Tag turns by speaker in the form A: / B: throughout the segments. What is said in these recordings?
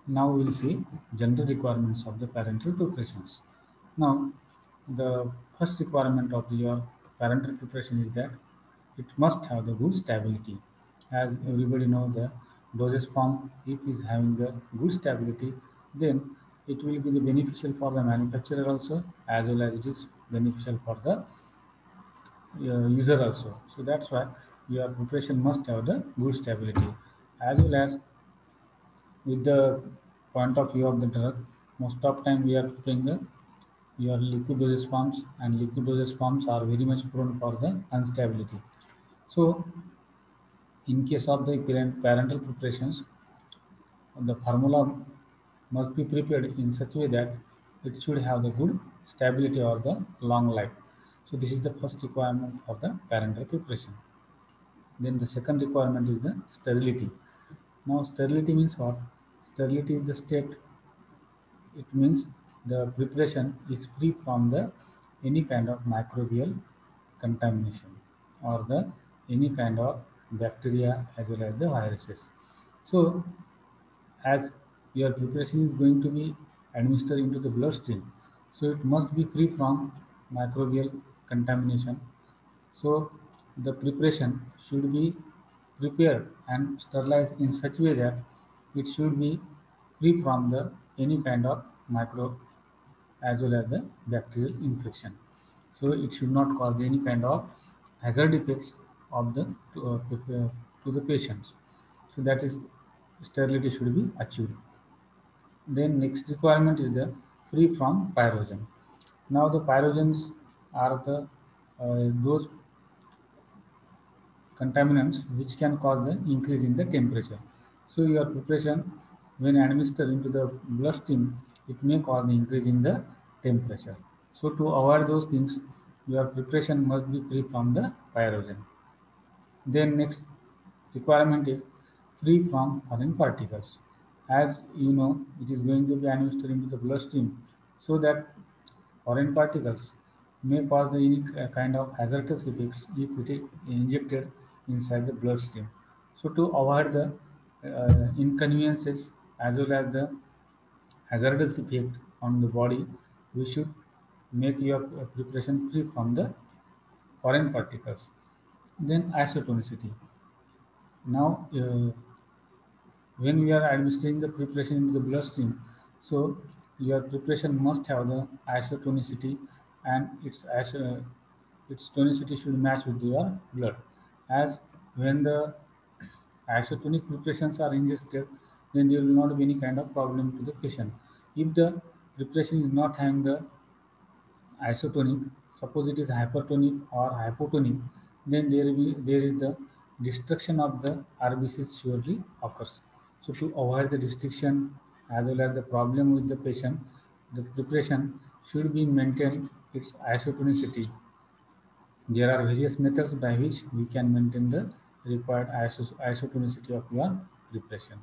A: Now we will see general requirements of the parental preparations. Now, the first requirement of your parental preparation is that it must have the good stability. As everybody know, the dosage form, if is having the good stability, then it will be the beneficial for the manufacturer also, as well as it is beneficial for the user also. So that's why your preparation must have the good stability, as well as with the point of view of the drug. Most of time we are putting the your liquid dosage forms, and liquid dosage forms are very much prone for the instability. So in case of the parental preparations, the formula must be prepared in such a way that it should have the good stability or the long life. So this is the first requirement for the parental preparation. Then the second requirement is the sterility. Now sterility means what? Sterility is the state. It means the preparation is free from the any kind of microbial contamination or the any kind of bacteria as well as the viruses. So as your preparation is going to be administered into the bloodstream, so it must be free from microbial contamination. So the preparation should be prepared and sterilized in such a way that it should be free from the any kind of micro as well as the bacterial infection. So it should not cause any kind of hazard effects of the to the patients. So that is sterility should be achieved. Then next requirement is the free from pyrogen. Now the pyrogens are the those contaminants which can cause the increase in the temperature. So your preparation when administered into the bloodstream, it may cause the increase in the temperature. So to avoid those things, your preparation must be free from the pyrogen. Then next requirement is free from foreign particles. As you know, it is going to be administered into the bloodstream, so that foreign particles may cause the unique kind of hazardous effects if it is injected inside the bloodstream. So to avoid the inconveniences as well as the hazardous effect on the body, we should make your preparation free from the foreign particles. Then isotonicity. Now, when we are administering the preparation into the bloodstream, so your preparation must have the isotonicity, and its tonicity should match with your blood. As when the isotonic preparations are injected, then there will not be any kind of problem to the patient. If the preparation is not having the isotonic, suppose it is hypertonic or hypotonic, then there is the destruction of the RBCs surely occurs. So to avoid the destruction as well as the problem with the patient, the preparation should be maintained its isotonicity. There are various methods by which we can maintain the required isotonicity of your preparation.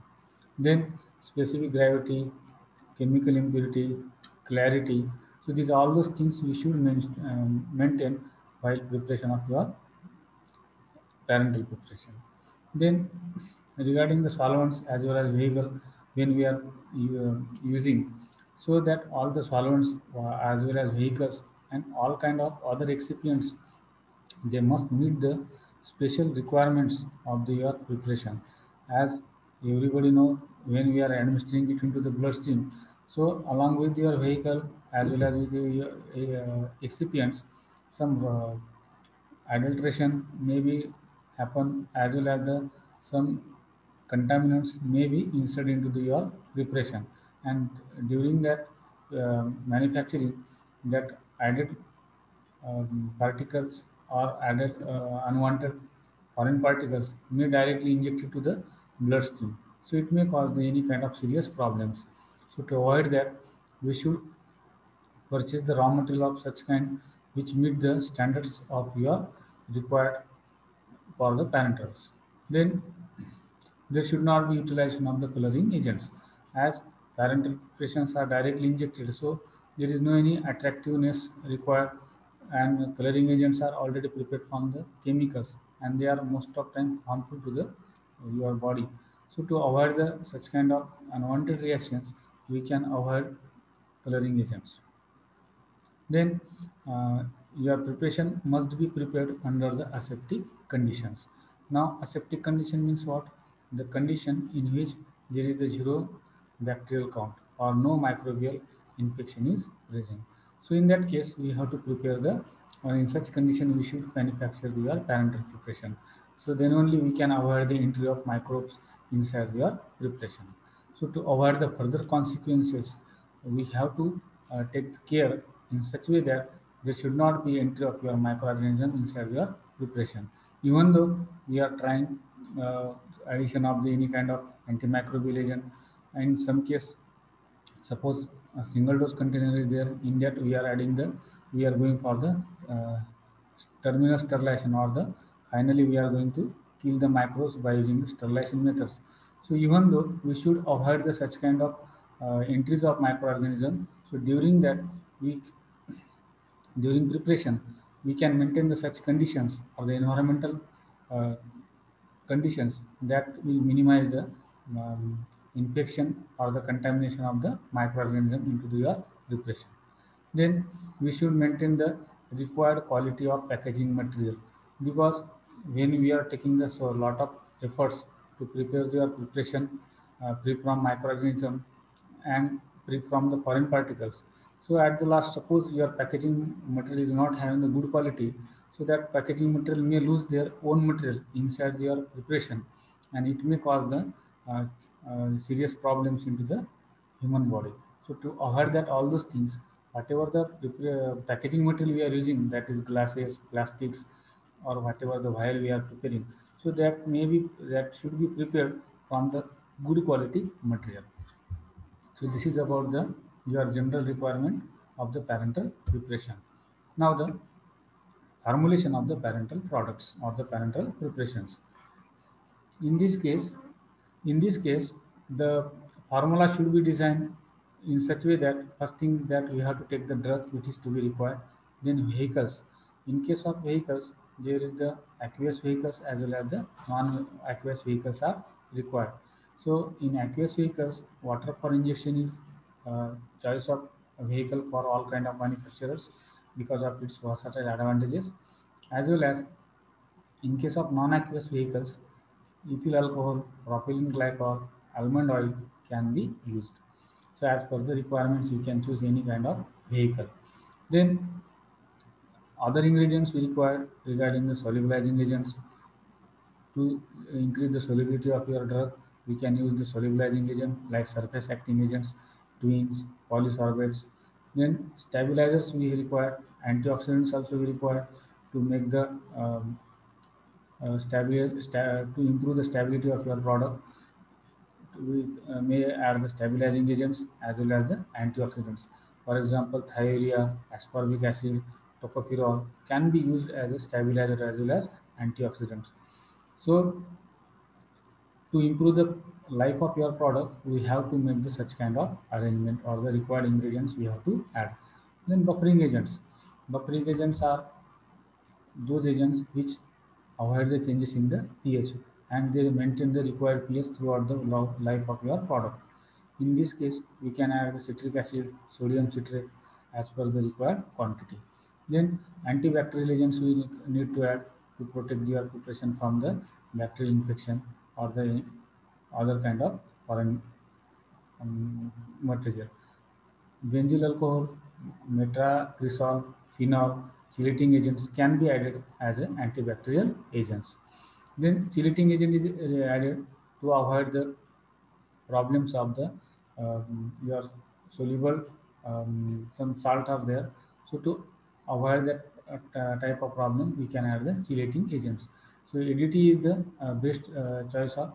A: Then specific gravity, chemical impurity, clarity. So these are all those things we should maintain while preparation of your parental preparation. Then regarding the solvents as well as vehicle when we are using, so that all the solvents as well as vehicles and all kind of other excipients, they must meet the special requirements of the your preparation. As everybody know, when we are administering it into the bloodstream, so along with your vehicle as well as with your excipients, some adulteration may be happen, as well as the some contaminants may be inserted into your preparation, and during that manufacturing, that added particles or added unwanted foreign particles may directly injected to the bloodstream. So it may cause any kind of serious problems. So to avoid that, we should purchase the raw material of such kind which meet the standards of your required for the parentals. Then there should not be utilization of the coloring agents, as parental preparations are directly injected, so there is no any attractiveness required, and coloring agents are already prepared from the chemicals, and they are most of time harmful to the your body. So to avoid such kind of unwanted reactions, we can avoid coloring agents. Then your preparation must be prepared under the aseptic conditions. Now aseptic condition means what? The condition in which there is a zero bacterial count or no microbial infection is present. So in that case we have to prepare the, or in such condition we should manufacture your parental preparation. So then only we can avoid the entry of microbes inside your preparation. So to avoid the further consequences, we have to take care in such way that there should not be entry of your microorganism inside your preparation. Even though we are trying uh, addition of any kind of antimicrobial agent, in some case, suppose a single dose container is there, in that we are going for the uh, terminal sterilization, or the finally we are going to kill the microbes by using the sterilization methods. So even though we should avoid the such kind of entries of microorganisms, so we during preparation we can maintain the such conditions or the environmental uh, conditions that will minimize the infection or the contamination of the microorganism into your preparation. Then we should maintain the required quality of packaging material, because when we are taking the so lot of efforts to prepare your preparation free from microorganism and free from the foreign particles. So at the last, suppose your packaging material is not having the good quality, so that packaging material may lose their own material inside your preparation, and it may cause the serious problems into the human body. So to avoid that all those things, whatever the packaging material we are using, that is glasses, plastics, or whatever the vial we are preparing, so that should be prepared from the good quality material. So this is about the your general requirement of the parental preparation. Now the formulation of the parental products or the parental preparations. In this case, in this case, the formula should be designed in such way that first thing that we have to take the drug which is to be required. Then vehicles. In case of vehicles, there is the aqueous vehicles as well as the non-aqueous vehicles are required. So in aqueous vehicles, water for injection is choice of a vehicle for all kind of manufacturers because of its versatile advantages, as well as in case of non-aqueous vehicles, ethyl alcohol, propylene glycol, almond oil can be used. So as per the requirements, you can choose any kind of vehicle. Then other ingredients we require regarding the solubilizing agents. To increase the solubility of your drug, we can use the solubilizing agent like surface acting agents, twins, polysorbates. Then stabilizers we require, antioxidants also we require to make the to improve the stability of your product. We may add the stabilizing agents as well as the antioxidants. For example, thiourea, ascorbic acid, tocopherol can be used as a stabilizer as well as antioxidants. So to improve the life of your product, we have to make the such kind of arrangement, or the required ingredients we have to add. Then buffering agents. Buffering agents are those agents which avoid the changes in the pH, and they maintain the required pH throughout the life of your product. In this case, we can add citric acid, sodium citrate as per the required quantity. Then antibacterial agents we need to add to protect your preparation from the bacterial infection or the other kind of foreign material. Benzyl alcohol, metacresol, phenol, chelating agents can be added as an antibacterial agents. Then chelating agent is added to avoid the problems of the your soluble some salt are there. So to avoid that type of problem, we can add the chelating agents. So ADT is the best choice of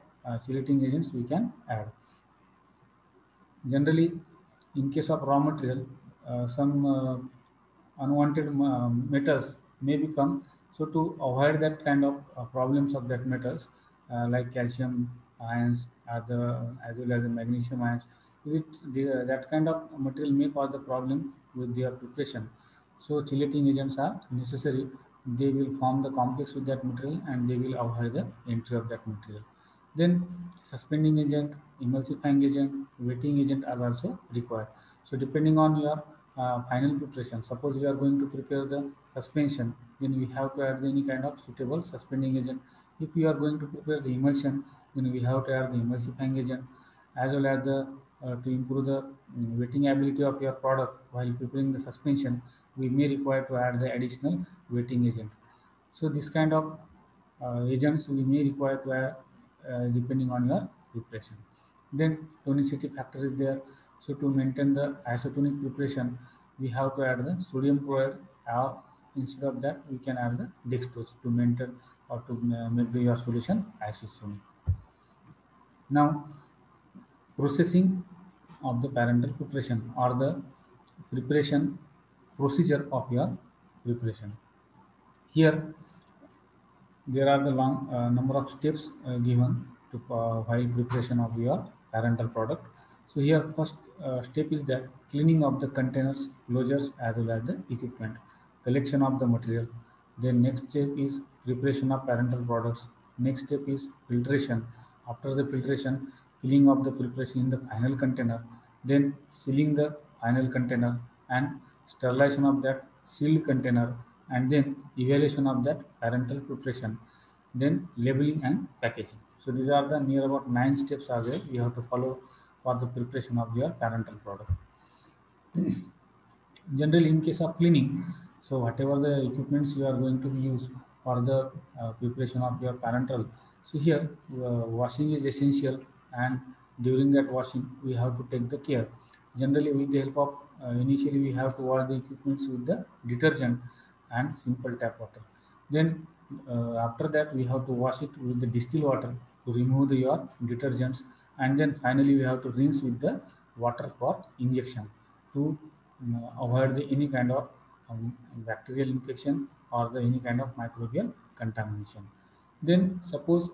A: chelating agents we can add. Generally, in case of raw material, some unwanted metals may become. So to avoid that kind of problems of that metals, like calcium ions, as well as the magnesium ions, that kind of material may cause the problem with their preparation. So chelating agents are necessary. They will form the complex with that material and they will avoid the entry of that material. Then suspending agent, emulsifying agent, wetting agent are also required. So depending on your final preparation, suppose you are going to prepare the suspension, then we have to add any kind of suitable suspending agent. If you are going to prepare the emulsion, then we have to add the emulsifying agent, as well as the to improve the wetting ability of your product while preparing the suspension, we may require to add the additional wetting agent. So this kind of agents we may require to add depending on your preparation. Then tonicity factor is there. So to maintain the isotonic preparation, we have to add the sodium chloride, or instead of that we can add the dextrose to maintain or to make your solution isotonic. Now processing of the parental preparation, or the preparation procedure of your preparation. Here there are the long number of steps given to while preparation of your parental product. So here first step is that cleaning of the containers, closures as well as the equipment, collection of the material. Then next step is preparation of parental products. Next step is filtration. After the filtration, filling of the preparation in the final container. Then sealing the final container and sterilization of that sealed container, and then evaluation of that parental preparation, then labeling and packaging. So these are the near about 9 steps are there you have to follow for the preparation of your parental product. Generally in case of cleaning, so whatever the equipments you are going to use for the preparation of your parental, so here washing is essential, and during that washing we have to take the care. Generally with the help of initially we have to wash the equipments with the detergent and simple tap water. Then after that we have to wash it with the distilled water to remove the your detergents, and then finally we have to rinse with the water for injection to avoid any kind of bacterial infection or any kind of microbial contamination. Then suppose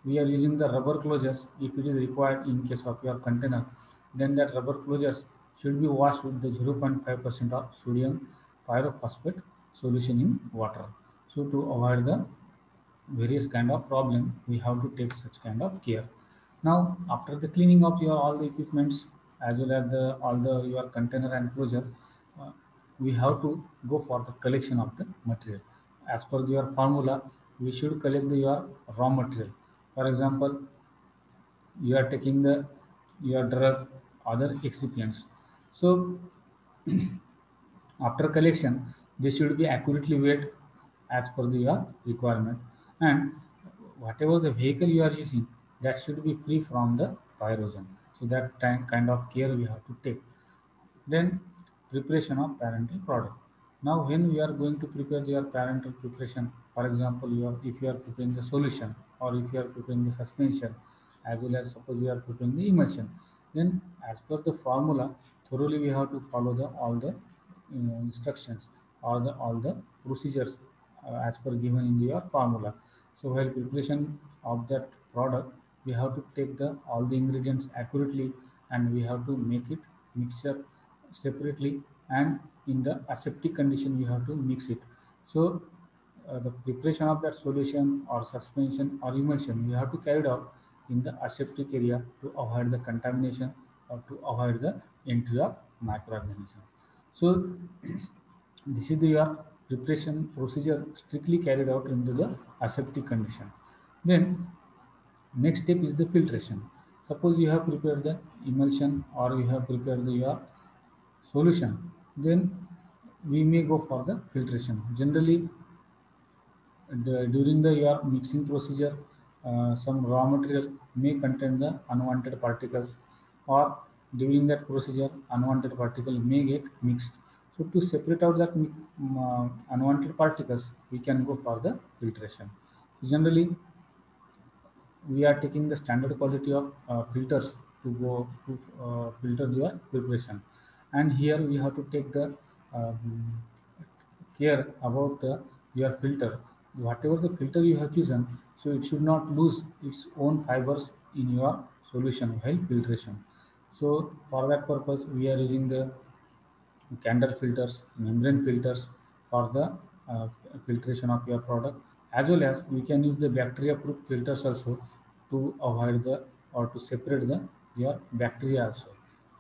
A: we are using the rubber closures, if it is required in case of your container, then that rubber closures should be washed with the 0.5% of sodium pyrophosphate solution in water. So to avoid the various kind of problem, we have to take such kind of care. Now after the cleaning of your all the equipments as well as the all the your container and closure, uh, we have to go for the collection of the material. As per your formula, we should collect the your raw material. For example, you are taking the your drug, other excipients. So after collection, they should be accurately weighed as per the your requirement, and whatever the vehicle you are using, that should be free from the pyrogen. So that kind of care we have to take. Then preparation of parental product. Now when we are going to prepare your parental preparation, for example, if you are preparing the solution or if you are preparing the suspension, as well as suppose you are preparing the emulsion, then as per the formula, thoroughly we have to follow the all the instructions or the all the procedures as per given in your formula. So while preparation of that product, we have to take the all the ingredients accurately, and we have to make it mixture separately, and in the aseptic condition we have to mix it. So the preparation of that solution or suspension or emulsion we have to carry it out in the aseptic area to avoid the contamination or to avoid the entry of microorganism. So this is the preparation procedure strictly carried out into the aseptic condition. Then next step is the filtration. Suppose you have prepared the emulsion or you have prepared your solution, then we may go for the filtration. Generally, during the your mixing procedure, some raw material may contain the unwanted particles, or during that procedure, unwanted particle may get mixed. So to separate out that unwanted particles, we can go for the filtration. Generally, we are taking the standard quality of filters to go to filter your preparation, and here we have to take the um, care about your filter. Whatever the filter you have chosen, so it should not lose its own fibers in your solution while filtration. So for that purpose, we are using the candle filters, membrane filters for the uh, filtration of your product, as well as we can use the bacteria proof filters also to avoid the or to separate the your bacteria also.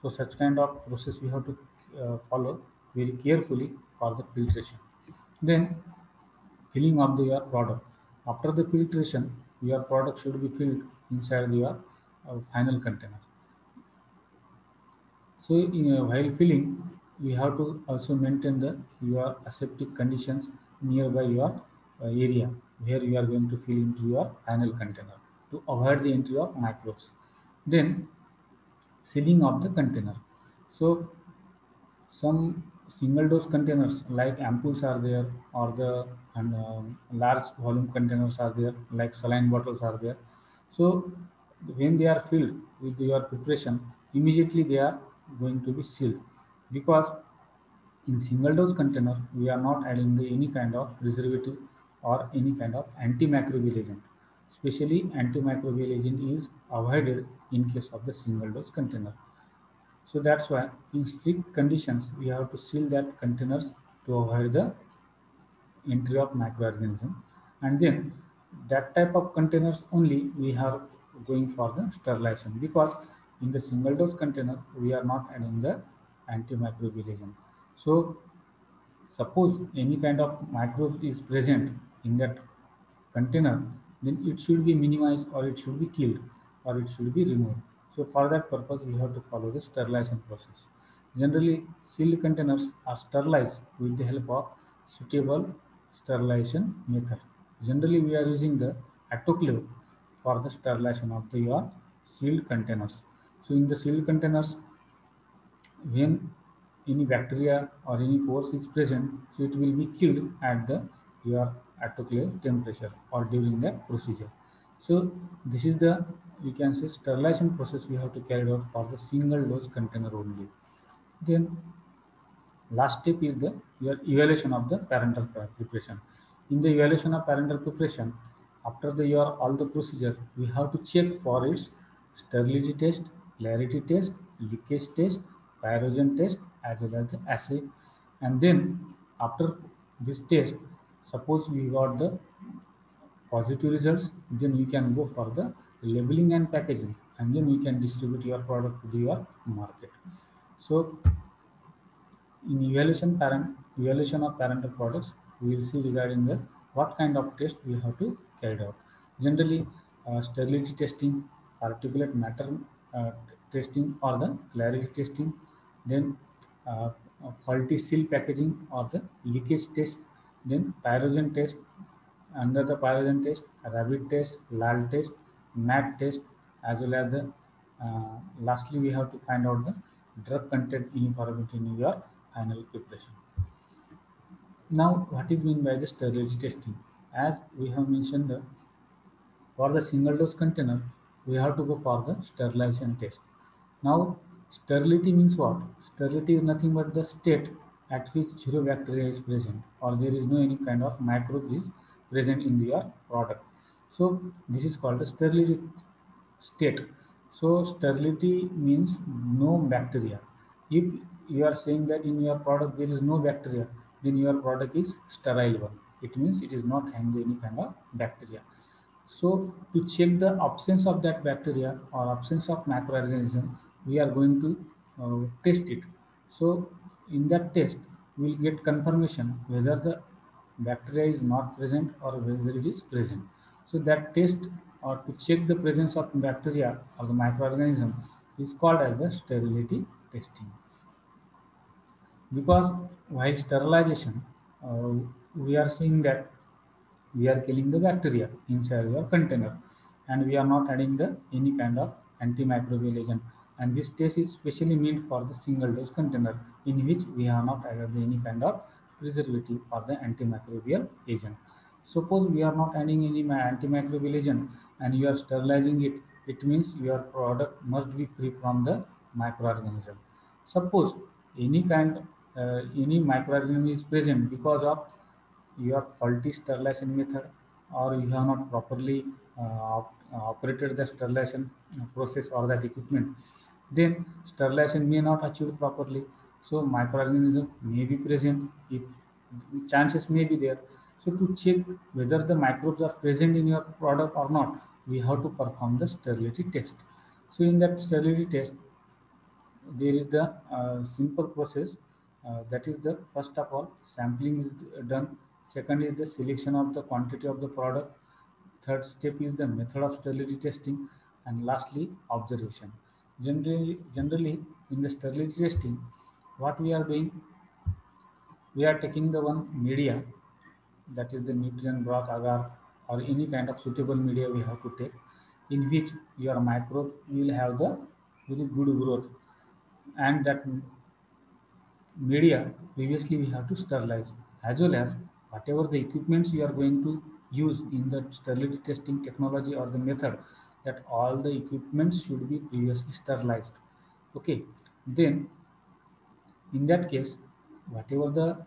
A: So such kind of process we have to follow very carefully for the filtration. Then filling of the your product. After the filtration, your product should be filled inside your final container. So while filling, we have to also maintain the your aseptic conditions nearby your area where you are going to fill into your final container to avoid the entry of microbes. Then sealing of the container. So some single dose containers like ampoules are there, or the and large volume containers are there like saline bottles are there. So when they are filled with your preparation, immediately they are going to be sealed, because in single dose container we are not adding any kind of preservative or any kind of antimicrobial agent. Especially antimicrobial agent is avoided in case of the single dose container. So that's why in strict conditions we have to seal that containers to avoid the entry of microorganisms. And then that type of containers only we are going for the sterilization, because in the single dose container we are not adding the antimicrobial agent. So suppose any kind of microbe is present in that container, then it should be minimized or it should be killed or it should be removed. So for that purpose, we have to follow the sterilization process. Generally, sealed containers are sterilized with the help of suitable sterilization method. Generally, we are using the autoclave for the sterilization of the your sealed containers. So in the sealed containers, when any bacteria or any pores is present, so it will be killed at the your autoclave temperature or during the procedure. So this is the, we can say, sterilization process we have to carry out for the single dose container only. Then last step is the your evaluation of the parental preparation. In the evaluation of parental preparation, after the your all the procedure, we have to check for its sterility test, clarity test, leakage test, pyrogen test, as well as the assay. And then after this test, suppose we got the positive results, then we can go for the labeling and packaging, and then we can distribute your product to the your market. So in evaluation of parental products, we will see regarding the what kind of test we have to carry out. Generally, sterility testing, particulate matter testing, or the clarity testing. Then faulty seal packaging or the leakage test. Then pyrogen test. Under the pyrogen test, rabbit test, lal test, mat test, as well as the lastly we have to find out the drug content uniformity in your final preparation. Now, what is meant by the sterility testing? As we have mentioned, for the single dose container, we have to go for the sterilization test. Now, sterility means what? Sterility is nothing but the state at which zero bacteria is present, or there is no any kind of microbe is present in your product. So this is called the sterility state. So sterility means no bacteria. If you are saying that in your product there is no bacteria, then your product is sterile one. It means it is not having any kind of bacteria. So to check the absence of that bacteria or absence of microorganism, we are going to test it. So in that test, we will get confirmation whether the bacteria is not present or whether it is present. So that test, or to check the presence of bacteria or the microorganism, is called as the sterility testing. Because while sterilization, uh, we are seeing that we are killing the bacteria inside your container, and we are not adding the any kind of antimicrobial agent, and this test is specially meant for the single dose container in which we have not added any kind of preservative or the antimicrobial agent. Suppose we are not adding any antimicrobial agent and you are sterilizing it, it means your product must be free from the microorganism. Suppose any kind any microorganism is present because of your faulty sterilization method, or you have not properly operated the sterilization process or that equipment, then sterilization may not achieve properly. So microorganism may be present, if chances may be there. So to check whether the microbes are present in your product or not, we have to perform the sterility test. So in that sterility test, there is the simple process, that is the first of all sampling is done, second is the selection of the quantity of the product, third step is the method of sterility testing, and lastly observation. Generally in the sterility testing, what we are doing, we are taking the one media, that is the nutrient broth agar or any kind of suitable media we have to take, in which your microbe will have the very good growth, and that media previously we have to sterilize, as well as whatever the equipments you are going to use in the sterility testing technology or the method, that all the equipments should be previously sterilized. Okay, then in that case, whatever the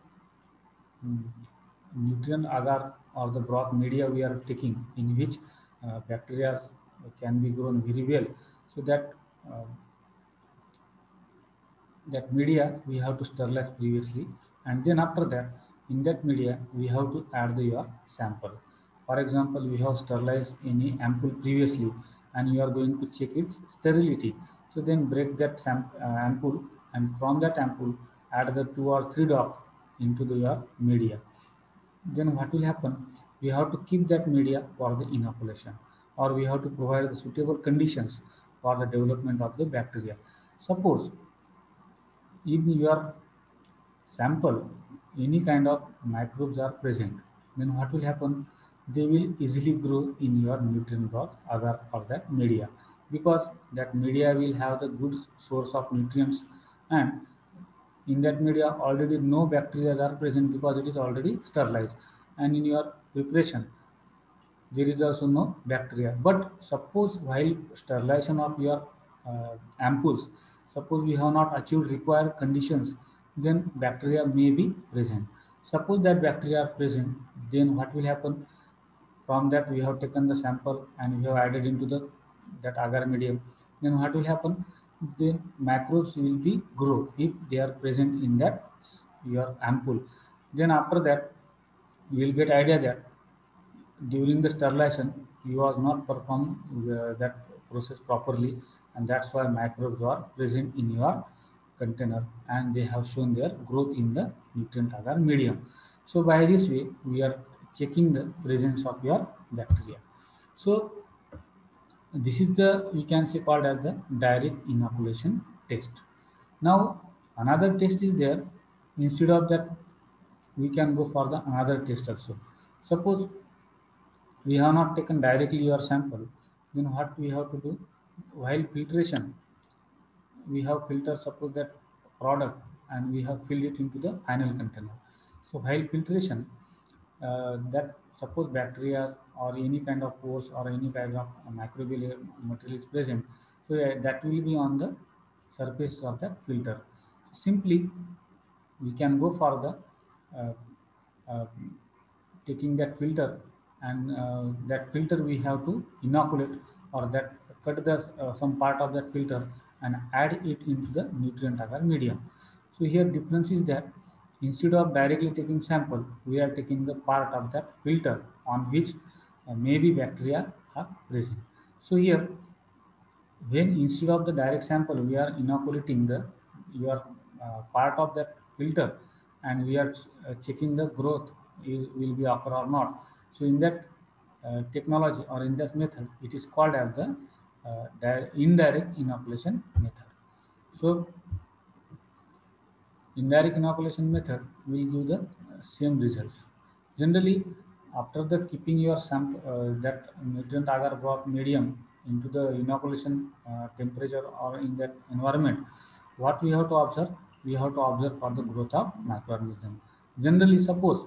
A: mm, nutrient agar or the broth media we are taking, in which bacteria can be grown very well, so uh, that media we have to sterilize previously, and then after that in that media we have to add your sample. For example, we have sterilized any ampoule previously and you are going to check its sterility, so then break that ampoule, and from that ampoule add the 2 or 3 drops into your media. Then what will happen, we have to keep that media for the inoculation, or we have to provide the suitable conditions for the development of the bacteria. Suppose in your sample any kind of microbes are present, then what will happen, they will easily grow in your nutrient broth agar or that media, because that media will have the good source of nutrients, and in that media already no bacteria are present because it is already sterilized, and in your preparation there is also no bacteria. But suppose while sterilization of your ampoules, suppose we have not achieved required conditions, then bacteria may be present. Suppose that bacteria are present, then what will happen? From that we have taken the sample and we have added into the that agar medium. Then what will happen? Then microbes will be grow if they are present in that your ampoule. Then after that you will get idea that during the sterilization you was not perform that process properly, and that's why microbes are present in your container and they have shown their growth in the nutrient agar medium. So by this way we are checking the presence of your bacteria. So this is the, we can say, called as the direct inoculation test. Now another test is there. Instead of that we can go for the another test also. Suppose we have not taken directly your sample, then what we have to do, while filtration we have filtered suppose that product and we have filled it into the final container. So while filtration, that suppose bacteria or any kind of pores or any kind of microbial material is present, so that will be on the surface of that filter. So simply we can go for the uh, uh, taking that filter, and that filter we have to inoculate, or that cut the some part of that filter and add it into the nutrient agar medium. So here difference is that instead of directly taking sample, we are taking the part of that filter on which maybe bacteria are present. So here, when instead of the direct sample we are inoculating the your part of that filter, and we are checking the growth will be occur or not. So in that technology or in that method it is called as the indirect inoculation method. So indirect inoculation method will give the same results. Generally, after the keeping your sample, that nutrient agar broth medium into the inoculation temperature or in that environment, what we have to observe? We have to observe for the growth of microorganism. Generally, suppose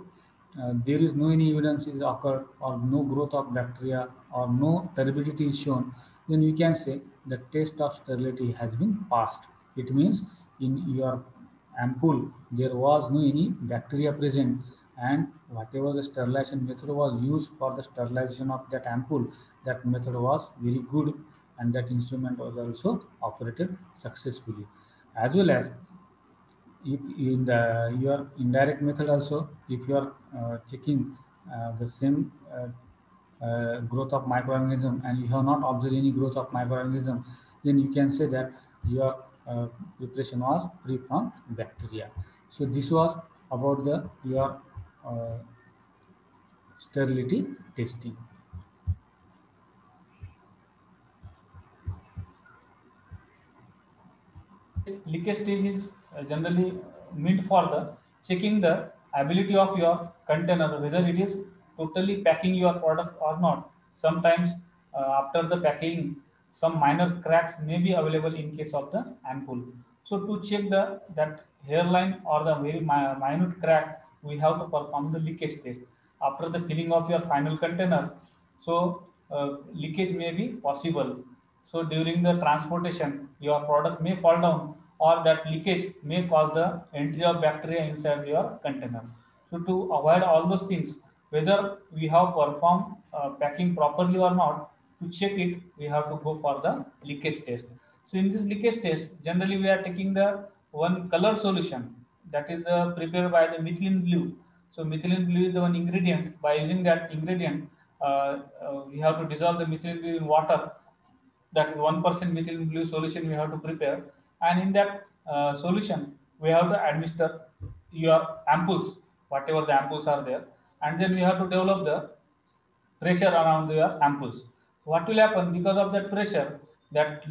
A: there is no any evidence is occurred or no growth of bacteria or no turbidity is shown, then we can say the test of sterility has been passed. It means in your ampoule there was no any bacteria present, and whatever the sterilization method was used for the sterilization of that ampoule, that method was very good, and that instrument was also operated successfully. As well as if in the your indirect method also, if you are checking the same growth of microorganism and you have not observed any growth of microorganism, then you can say that your preparation was free from bacteria. So this was about the your uh, sterility testing. Leakage stage is generally meant for the checking the ability of your container, whether it is totally packing your product or not. Sometimes after the packing, some minor cracks may be available in case of the ampoule. So to check the that hairline or the very minute crack, we have to perform the leakage test. After the filling of your final container, so leakage may be possible. So during the transportation, your product may fall down or that leakage may cause the entry of bacteria inside your container. So to avoid all those things, whether we have performed packing properly or not, to check it, we have to go for the leakage test. So in this leakage test, generally we are taking the one color solution that is prepared by the methylene blue. So methylene blue is the one ingredient. By using that ingredient, we have to dissolve the methylene blue in water, that is 1% methylene blue solution we have to prepare, and in that solution we have to administer your ampoules, whatever the ampoules are there, and then we have to develop the pressure around your ampoules. What will happen because of that pressure? That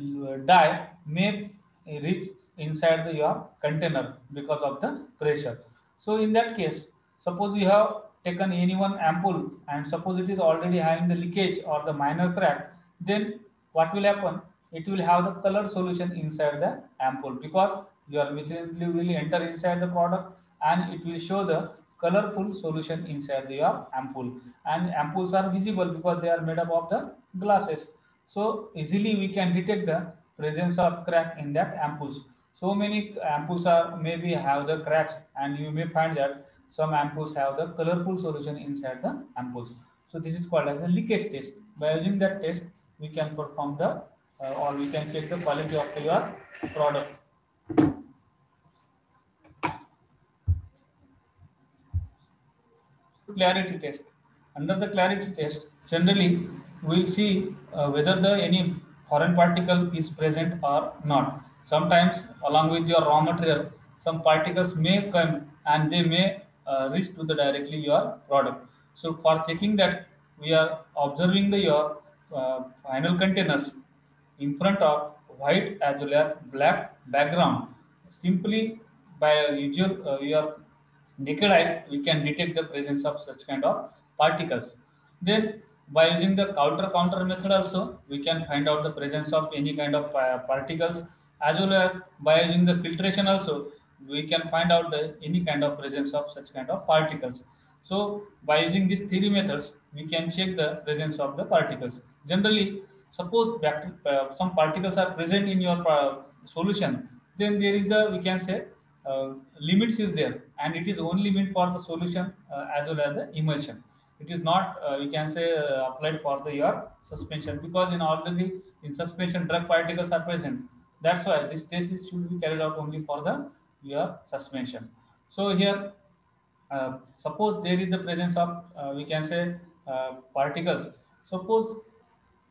A: dye may reach inside your container because of the pressure. So in that case, suppose you have taken any one ampoule and suppose it is already having the leakage or the minor crack, then what will happen? It will have the color solution inside the ampoule because your methylene blue will enter inside the product and it will show the colorful solution inside your ampoule, and ampoules are visible because they are made up of the glasses, so easily we can detect the presence of crack in that ampoules. So many ampoules are maybe have the cracks, and you may find that some ampoules have the colorful solution inside the ampoules. So this is called as a leakage test. By using that test we can perform the or we can check the quality of your product. Clarity test. Under the clarity test, generally we'll see whether the any foreign particle is present or not. Sometimes, along with your raw material, some particles may come and they may reach to the directly your product. So, for checking that, we are observing the your final containers in front of white as well as black background. Simply by usual your naked eyes, we can detect the presence of such kind of particles. Then, by using the counter method also, we can find out the presence of any kind of particles, as well as by using the filtration also, we can find out the any kind of presence of such kind of particles. So, by using these three methods, we can check the presence of the particles. Generally, suppose some particles are present in your solution, then there is the we can say limits is there, and it is only meant for the solution as well as the emulsion. It is not we can say applied for the your suspension, because in already in suspension drug particles are present. That's why this test should be carried out only for the your suspension. So here suppose there is the presence of we can say particles. Suppose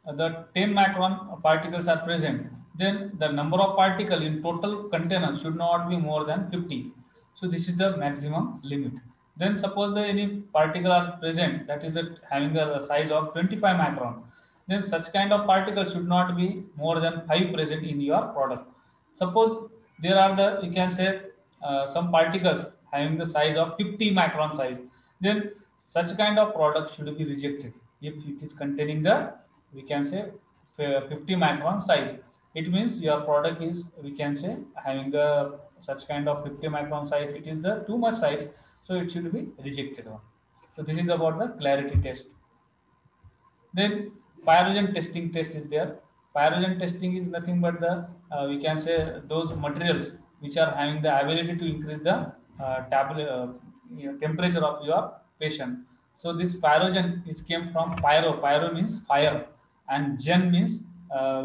A: the 10 micron particles are present, then the number of particles in total container should not be more than 50. So this is the maximum limit. Then suppose the any particle are present that is the, having the size of 25 micron, then such kind of particle should not be more than 5 present in your product. Suppose there are the you can say some particles having the size of 50 micron size, then such kind of product should be rejected if it is containing the we can say 50 micron size. It means your product is we can say having the such kind of 50 micron size, it is the too much size, so it should be rejected one. So this is about the clarity test. Then pyrogen testing test is there. Pyrogen testing is nothing but the we can say those materials which are having the ability to increase the tablet temperature of your patient. So this pyrogen is came from pyro. Pyro means fire, and gen means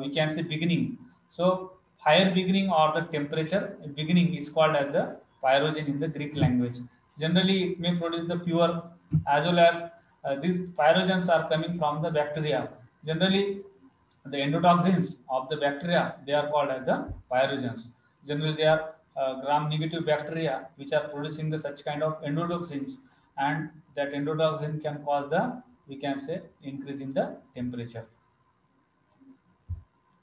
A: we can say beginning. So fire beginning or the temperature beginning is called as the pyrogen in the Greek language. Generally, it may produce the fuel as well as these pyrogens are coming from the bacteria. Generally, the endotoxins of the bacteria, they are called as the pyrogens. Generally, they are gram-negative bacteria which are producing the such kind of endotoxins, and that endotoxin can cause the, we can say, increase in the temperature.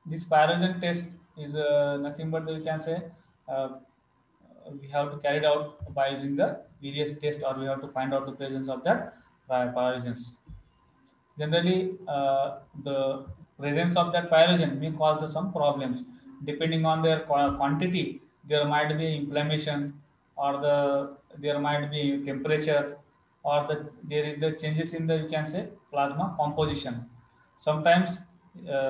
A: This pyrogen test is nothing but we can say uh, we have to carry it out by using the various tests, or we have to find out the presence of that pyrogens. Generally, the presence of that pyrogen may cause some problems. Depending on their quantity, there might be inflammation, or there might be temperature, or there is the changes in the, you can say, plasma composition. Sometimes,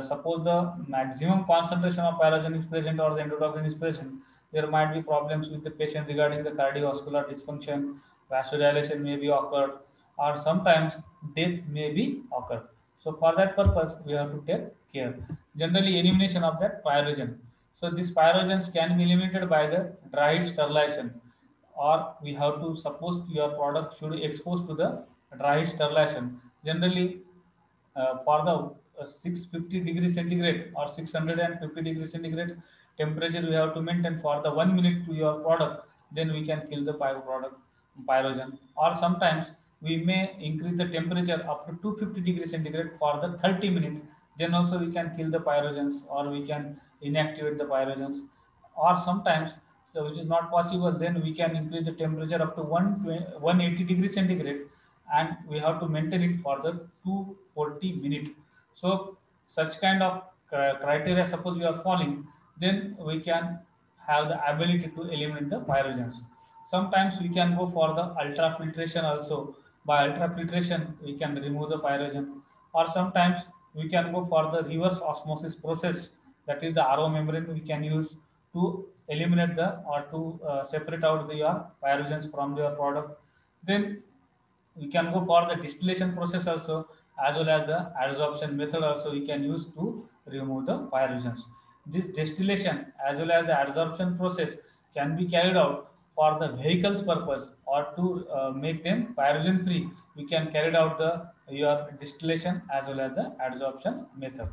A: suppose the maximum concentration of pyrogen is present or the endotoxin is present, there might be problems with the patient regarding the cardiovascular dysfunction, vasodilation may be occurred, or sometimes death may be occurred. So for that purpose, we have to take care. Generally, elimination of that pyrogen. So these pyrogens can be eliminated by the dry sterilization, or we have to suppose your product should be exposed to the dry sterilization. Generally, for the 650 degree centigrade or 650 degree centigrade temperature we have to maintain for the 1 minute to your product, then we can kill the product pyrogen. Or sometimes we may increase the temperature up to 250 degree centigrade for the 30 minutes, then also we can kill the pyrogens, or we can inactivate the pyrogens. Or sometimes, so which is not possible, then we can increase the temperature up to 180 degree centigrade, and we have to maintain it for the 240 minutes. So such kind of criteria suppose we are following, then we can have the ability to eliminate the pyrogens. Sometimes we can go for the ultrafiltration also. By ultrafiltration, we can remove the pyrogen. Or sometimes we can go for the reverse osmosis process. That is the RO membrane we can use to eliminate the, or to separate out the pyrogens from your product. Then we can go for the distillation process also, as well as the adsorption method also we can use to remove the pyrogens. This distillation as well as the adsorption process can be carried out for the vehicles purpose, or to make them pyrogen free, we can carry out the your distillation as well as the adsorption method.